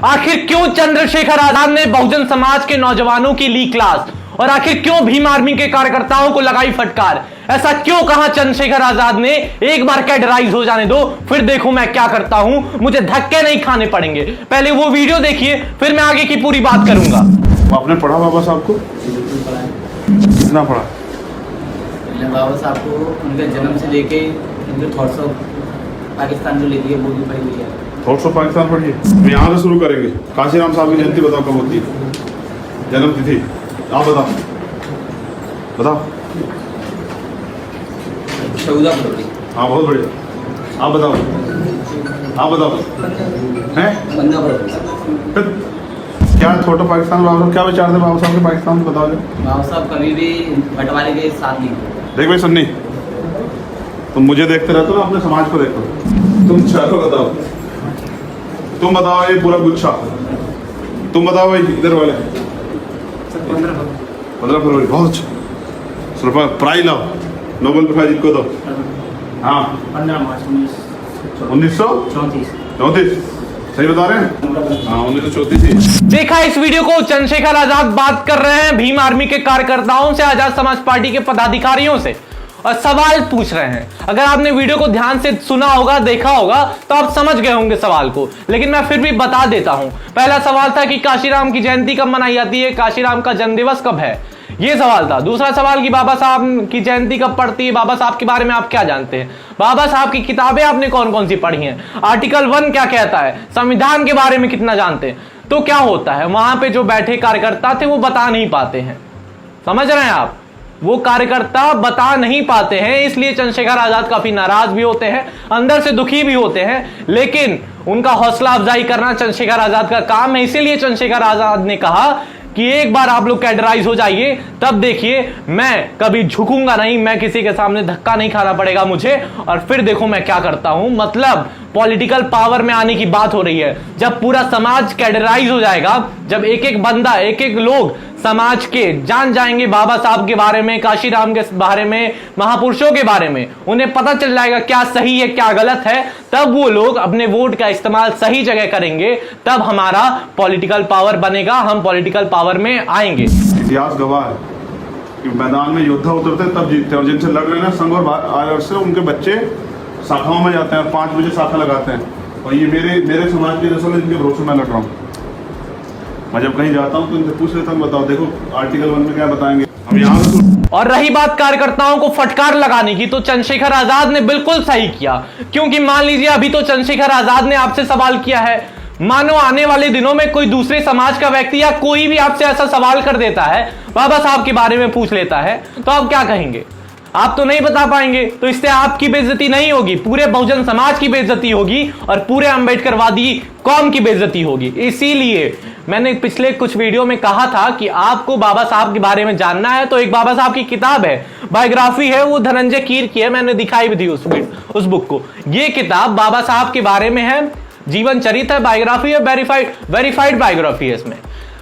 आखिर क्यों चंद्रशेखर आजाद ने बहुजन समाज के नौजवानों की ली क्लास, और आखिर क्यों भीम आर्मी के कार्यकर्ताओं को लगाई फटकार? ऐसा क्यों कहा चंद्रशेखर आजाद ने, एक बार कैडराइज हो जाने दो, फिर देखो मैं क्या करता हूं, मुझे धक्के नहीं खाने पड़ेंगे। पहले वो वीडियो देखिए, फिर मैं आगे की पूरी बात करूंगा। आपने पढ़ा बाबा साहब को? कितना पढ़ा? बाबा साहब को उनके जन्म से लेके उनके थॉट्स ऑफ पाकिस्तान को लेके वो भी पढ़ी हुई है। थॉट्स ऑफ पाकिस्तान पढ़िए। हम यहाँ से शुरू करेंगे। काशीराम साहब की जयंती बताओ कब होती है? जन्म तिथि आप बताओ, बताओ। 14 फरवरी। हाँ, बहुत बढ़िया। आप बताओ, आप बताओ। हैं 15 फरवरी। क्या छोटा पाकिस्तान बाबा साहब क्या विचार थे बाबा साहब के पाकिस्तान से, बताओ। बाबा साहब कभी भी बंटवारे के साथ नहीं थे। देख भाई सन्नी, तुम मुझे देखते रहते हो ना, अपने समाज को देखो। तुम चारों बताओ, तुम बताओ ये पूरा गुच्छा, तुम बताओ भाई इधर वाले। 15 फरवरी बहुत अच्छा। प्राइज लाओ, नोबेल प्राइज इनको दो। हाँ 15 मार्च 1934 सही बता रहे हैं? हाँ 1934 ही। देखा इस वीडियो को, चंद्रशेखर आजाद बात कर रहे हैं भीम आर्मी के कार्यकर्ताओं से, आजाद समाज पार्टी के पदाधिकारियों से, और सवाल पूछ रहे हैं। अगर आपने वीडियो को ध्यान से सुना होगा, देखा होगा, तो आप समझ गए होंगे सवाल को, लेकिन मैं फिर भी बता देता हूं। पहला सवाल था कि काशीराम की जयंती कब मनाई जाती है, काशीराम का जन्मदिवस कब है, ये सवाल था। दूसरा सवाल कि बाबा साहब की जयंती कब पड़ती है, बाबा साहब के बारे में आप क्या जानते हैं, बाबा साहब की किताबें आपने कौन कौन सी पढ़ी हैं, आर्टिकल 1 क्या कहता है, संविधान के बारे में कितना जानते हैं। तो क्या होता है, वहां पे जो बैठे कार्यकर्ता थे वो बता नहीं पाते हैं, समझ रहे हैं आप, वो कार्यकर्ता बता नहीं पाते हैं, इसलिए चंद्रशेखर आजाद काफी नाराज भी होते हैं, अंदर से दुखी भी होते हैं, लेकिन उनका हौसला अफजाई करना चंद्रशेखर आजाद का काम है। इसीलिए चंद्रशेखर आजाद ने कहा कि एक बार आप लोग कैडराइज हो जाइए, तब देखिए मैं कभी झुकूंगा नहीं, मैं किसी के सामने धक्का नहीं खाना पड़ेगा मुझे, और फिर देखो मैं क्या करता हूं। मतलब पॉलिटिकल पावर में आने की बात हो रही है। जब पूरा समाज कैडराइज हो जाएगा, जब एक एक बंदा, एक एक लोग समाज के जान जाएंगे बाबा साहब के बारे में, काशीराम के बारे में, महापुरुषों के बारे में, उन्हें पता चल जाएगा क्या सही है क्या गलत है, तब वो लोग अपने वोट का इस्तेमाल सही जगह करेंगे, तब हमारा पॉलिटिकल पावर बनेगा, हम पॉलिटिकल पावर में आएंगे। इतिहास गवाह है कि मैदान में योद्धा उतरते तब जीतते, और जिनसे लड़ रहे हैं संघ और आदर्श से, उनके बच्चे शाखाओं में जाते हैं, 5 बजे शाखा लगाते हैं। और ये मेरे समाज के दरअसल इनके भरोसे में लड़ रहा हूँ। मैं जब कहीं जाता हूँ तो इनसे पूछ लेता हूँ, बताओ देखो आर्टिकल 1 में क्या बताएंगे, हम यहाँ से। और रही बात कार्यकर्ताओं को फटकार लगाने की, तो चंद्रशेखर आजाद ने बिल्कुल सही किया, क्योंकि मान लीजिए अभी तो चंद्रशेखर आजाद ने आपसे सवाल किया है, मानो आने वाले दिनों में कोई दूसरे समाज का व्यक्ति या कोई भी आपसे ऐसा सवाल कर देता है, बाबा साहब के बारे में पूछ लेता है, तो आप क्या कहेंगे? आप तो नहीं बता पाएंगे। तो इससे आपकी बेइज्जती नहीं होगी, पूरे बहुजन समाज की बेइज्जती होगी, और पूरे अंबेडकरवादी कौम की बेइज्जती होगी। इसीलिए मैंने पिछले कुछ वीडियो में कहा था कि आपको बाबा साहब के बारे में जानना है तो एक बाबा साहब की किताब है, बायोग्राफी है, वो धनंजय कीर की है, मैंने दिखाई भी थी उस बुक को। ये किताब बाबा साहब के बारे में है, जीवन चरित्र है, बायोग्राफी है, वेरीफाइड बायोग्राफी है। इसमें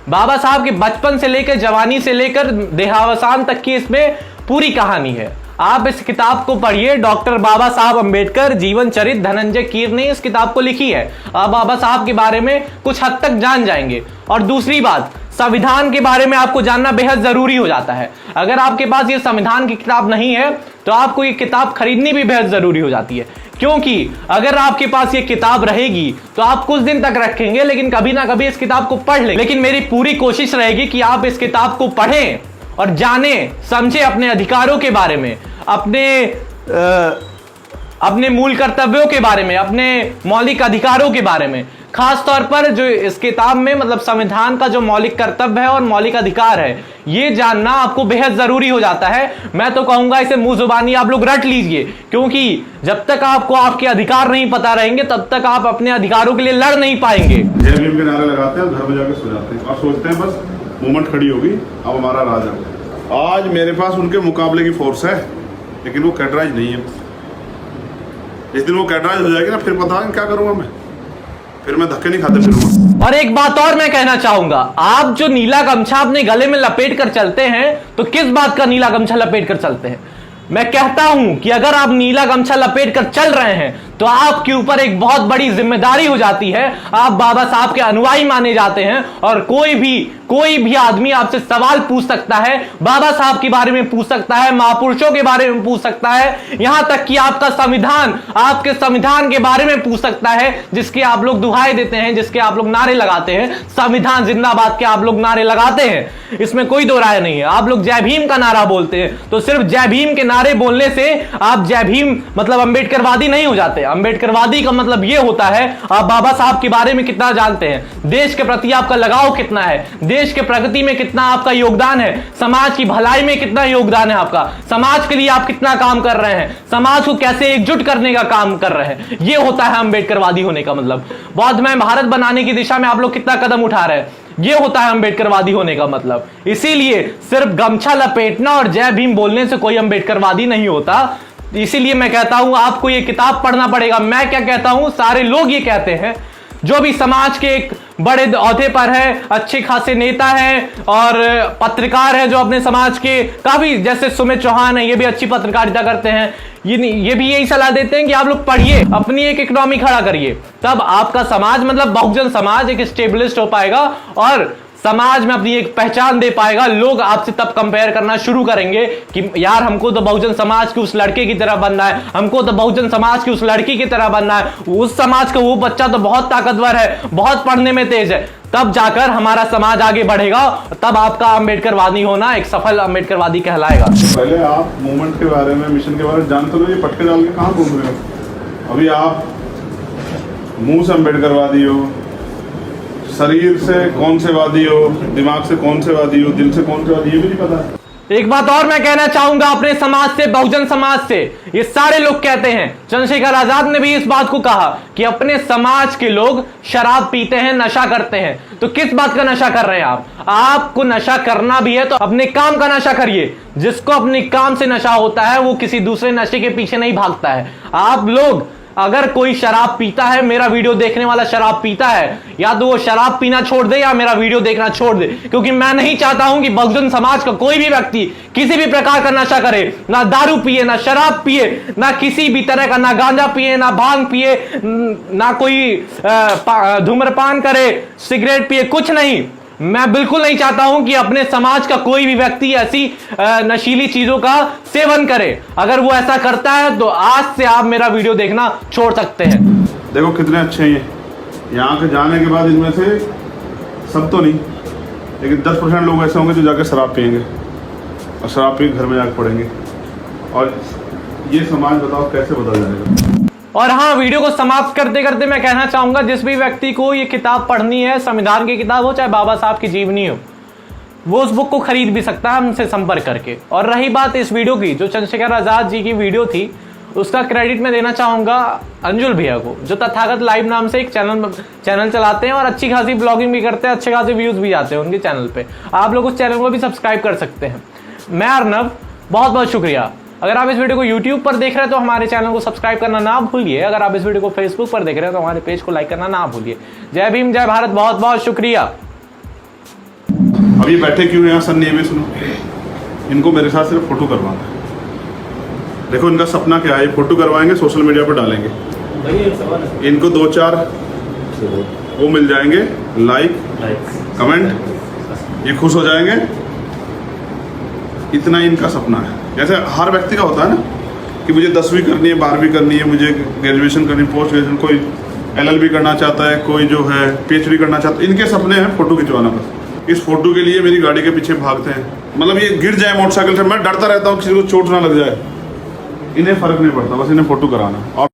बाबा साहब के बचपन से लेकर, जवानी से लेकर देहावसान तक की इसमें पूरी कहानी है। आप इस किताब को पढ़िए। डॉक्टर बाबा साहब अंबेडकर जीवन चरित्र धनंजय कीर ने इस किताब को लिखी है। आप बाबा साहब के बारे में कुछ हद तक जान जाएंगे। और दूसरी बात, संविधान के बारे में आपको जानना बेहद जरूरी हो जाता है। अगर आपके पास ये संविधान की किताब नहीं है तो आपको ये किताब खरीदनी भी बेहद जरूरी हो जाती है, क्योंकि अगर आपके पास ये किताब रहेगी तो आप कुछ दिन तक रखेंगे, लेकिन कभी ना कभी इस किताब को पढ़ लेंगे। लेकिन मेरी पूरी कोशिश रहेगी कि आप इस किताब को पढ़ें और जाने समझे अपने अधिकारों के बारे में, अपने मूल कर्तव्यों के बारे में, अपने मौलिक अधिकारों के बारे में। खास तौर पर जो इस किताब में मतलब संविधान का जो मौलिक कर्तव्य है और मौलिक अधिकार है, ये जानना आपको बेहद जरूरी हो जाता है। मैं तो कहूंगा इसे मुंह जुबानी आप लोग रट लीजिए, क्योंकि जब तक आपको आपके अधिकार नहीं पता रहेंगे तब तक आप अपने अधिकारों के लिए लड़ नहीं पाएंगे। जय भीम के नारे लगाते हैं, घर में जाकर सो जाते हैं और सोचते हैं बस मूवमेंट खड़ी होगी, अब हमारा राज है। आज मेरे पास उनके मुकाबले की फोर्स है, लेकिन वो कैडराइज नहीं है। इस दिन वो कैडराइज हो जाएगी ना, फिर पता है क्या करूंगा मैं, फिर मैं धक्के नहीं खाते फिरूंगा। और एक बात और मैं कहना चाहूंगा, आप जो नीला गमछा अपने गले में लपेट कर चलते हैं, तो किस बात का नीला गमछा लपेट कर चलते हैं? मैं कहता हूं कि अगर आप नीला गमछा लपेट कर चल रहे हैं तो आपके ऊपर एक बहुत बड़ी जिम्मेदारी हो जाती है। आप बाबा साहब के अनुयायी माने जाते हैं और कोई भी आदमी आपसे सवाल पूछ सकता है, बाबा साहब के बारे में पूछ सकता है, महापुरुषों के बारे में पूछ सकता है, यहां तक कि आपका संविधान, आपके संविधान के बारे में पूछ सकता है, जिसके आप लोग दुहाई देते हैं, जिसके आप लोग नारे लगाते हैं, संविधान जिंदाबाद के आप लोग नारे लगाते हैं, इसमें कोई दो राय नहीं है। आप लोग जय भीम का नारा बोलते हैं, तो सिर्फ जय भीम के नारे बोलने से आप जय भीम मतलब अंबेडकरवादी नहीं हो जाते। अंबेडकरवादी का मतलब यह होता है आप बाबा साहब के बारे में कितना जानते हैं, देश के प्रति आपका लगाव कितना है, देश के प्रगति में कितना आपका योगदान है, समाज की भलाई में कितना योगदान है आपका, समाज के लिए आप कितना काम कर रहे हैं, समाज को कैसे एकजुट करने का काम कर रहे हैं। यह होता है अंबेडकरवादी होने का मतलब। बौद्धमय भारत बनाने की दिशा में आप लोग कितना कदम उठा रहे हैं, यह होता है अंबेडकरवादी होने का मतलब। इसीलिए सिर्फ गमछा लपेटना और जय भीम बोलने से कोई अंबेडकरवादी नहीं होता। इसीलिए मैं कहता हूं आपको यह किताब पढ़ना पड़ेगा। मैं क्या कहता हूं, सारे लोग ये कहते हैं, जो भी समाज के एक बड़े ओहदे पर है, अच्छे खासे नेता हैं और पत्रकार हैं, जो अपने समाज के काफी, जैसे सुमित चौहान है, ये भी अच्छी पत्रकारिता करते हैं, ये भी यही सलाह देते हैं कि आप लोग पढ़िए, अपनी एक इकोनॉमी खड़ा करिए, तब आपका समाज मतलब बहुजन समाज एक स्टेबलिस्ट हो पाएगा और समाज में अपनी एक पहचान दे पाएगा। लोग आपसे तब कंपेयर करना शुरू करेंगे कि यार हमको तो बहुजन समाज के उस लड़के की तरह बनना है, हमको तो बहुजन समाज की उस लड़की की तरह बनना है, उस समाज का वो बच्चा तो बहुत ताकतवर है, बहुत पढ़ने में तेज है। तब जाकर हमारा समाज आगे बढ़ेगा, तब आपका अंबेडकरवादी होना एक सफल अंबेडकरवादी कहलाएगा। पहले आप मूवमेंट के बारे में, मिशन के बारे में जानते हो, ये पटके डाल के कहाँ घूम रहे हो। अभी आप मुंह से अंबेडकरवादी हो, शरीर से कौन से वादी हो, दिमाग से कौन से वादी हो, दिल से कौन से वादी, ये भी नहीं पता। एक बात और मैं कहना चाहूंगा अपने समाज से, बहुजन समाज से, ये सारे लोग कहते हैं, चंद्रशेखर आजाद ने भी इस बात को कहा कि अपने समाज के लोग शराब पीते हैं, नशा करते हैं। तो किस बात का नशा कर रहे हैं आप? आपको नशा करना भी है तो अपने काम का नशा करिए। जिसको अपने काम से नशा होता है वो किसी दूसरे नशे के पीछे नहीं भागता है। आप लोग, अगर कोई शराब पीता है, मेरा वीडियो देखने वाला शराब पीता है, या तो वो शराब पीना छोड़ दे या मेरा वीडियो देखना छोड़ दे, क्योंकि मैं नहीं चाहता हूं कि बहुजन समाज का कोई भी व्यक्ति किसी भी प्रकार का नशा करे, ना दारू पिए, ना शराब पिए, ना किसी भी तरह का, ना गांजा पिए, ना भांग पिए, ना कोई धूम्रपान करे, सिगरेट पिए, कुछ नहीं। मैं बिल्कुल नहीं चाहता हूं कि अपने समाज का कोई भी व्यक्ति ऐसी नशीली चीजों का सेवन करे। अगर वो ऐसा करता है तो आज से आप मेरा वीडियो देखना छोड़ सकते हैं। देखो कितने अच्छे हैं, यहाँ के जाने के बाद इनमें से सब तो नहीं, लेकिन 10% लोग ऐसे होंगे जो जाके शराब पियेंगे और शराब पी घर में जाकर पड़ेंगे, और ये समाज बताओ कैसे बदल जाएगा। और हाँ, वीडियो को समाप्त करते करते मैं कहना चाहूंगा, जिस भी व्यक्ति को ये किताब पढ़नी है, संविधान की किताब हो चाहे बाबा साहब की जीवनी हो, वो उस बुक को खरीद भी सकता है हमसे संपर्क करके। और रही बात इस वीडियो की, जो चंद्रशेखर आजाद जी की वीडियो थी, उसका क्रेडिट मैं देना चाहूंगा अंजुल भैया को, जो तथागत लाइव नाम से एक चैनल चलाते हैं और अच्छी खासी ब्लॉगिंग भी करते हैं, अच्छे खासे व्यूज भी आते हैं उनके चैनल पे। आप लोग उस चैनल को भी सब्सक्राइब कर सकते हैं। मैं अर्नब, बहुत बहुत शुक्रिया। अगर आप इस वीडियो को YouTube पर देख रहे हैं तो हमारे चैनल को सब्सक्राइब करना ना भूलिए। अगर आप इस वीडियो को Facebook पर देख रहे हैं तो हमारे पेज को लाइक करना ना भूलिए। जय भीम, जय भारत, बहुत बहुत शुक्रिया। अभी बैठे क्यों हैं यहाँ सर, ये भी सुनो, इनको मेरे साथ सिर्फ फोटो करवाना है। देखो इनका सपना क्या है, फोटो करवाएंगे, सोशल मीडिया पर डालेंगे, इनको 2-4 वो मिल जाएंगे, लाइक कमेंट, ये खुश हो जाएंगे। इतना इनका सपना है। जैसे हर व्यक्ति का होता है ना कि मुझे 10वीं करनी है, 12वीं करनी है, मुझे ग्रेजुएशन करनी है, पोस्ट ग्रेजुएशन, कोई LLB करना चाहता है, कोई जो है PhD करना चाहता है। इनके सपने हैं फोटो खिंचवाना। बस इस फोटो के लिए मेरी गाड़ी के पीछे भागते हैं। मतलब ये गिर जाए मोटरसाइकिल से, मैं डरता रहता हूँ किसी को चोट ना लग जाए। इन्हें फर्क नहीं पड़ता, बस इन्हें फोटो कराना। और